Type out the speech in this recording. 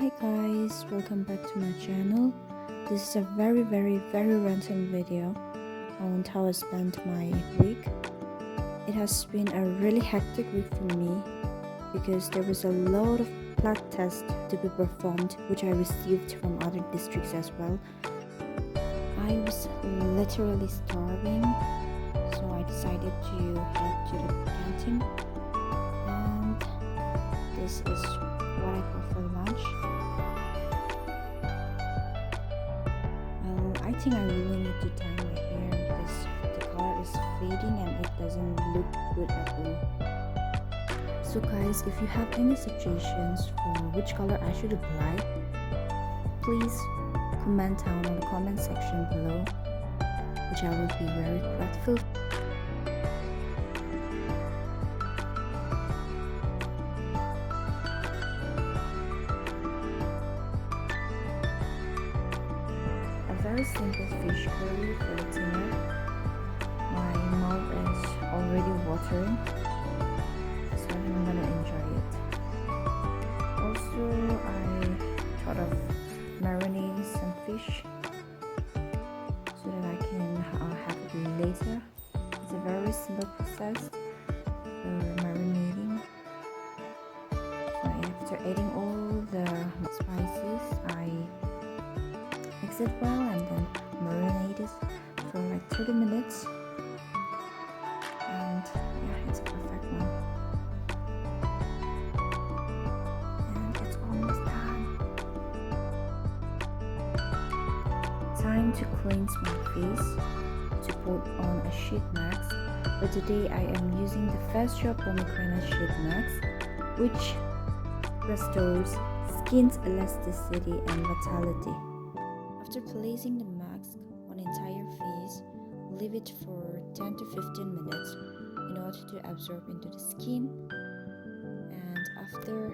Hi guys, welcome back to my channel. This is a very random video on how I spent my week. It has been a really hectic week for me because there was a lot of blood tests to be performed which I received from other districts as well. I was literally starving, so I decided to head to the canteen, and this is what I got for lunch. I think I really need to dye my hair because the color is fading and it doesn't look good at all. So guys, if you have any suggestions for which color I should apply, please comment down on the comment section below, which I will be very grateful. A very simple fish curry for the dinner. My mouth is already watering, so I'm gonna enjoy it. Also, I thought of marinating some fish so that I can have it later. It's a very simple process for marinating. So after adding all the spices, I mix it well and then marinate it for like 30 minutes. And yeah, it's a perfect one. And it's almost done. Time to cleanse my face to put on a sheet mask. But today I am using the Face Shop pomegranate sheet mask, which restores skin's elasticity and vitality. After placing the mask on entire face, leave it for 10 to 15 minutes in order to absorb into the skin. And after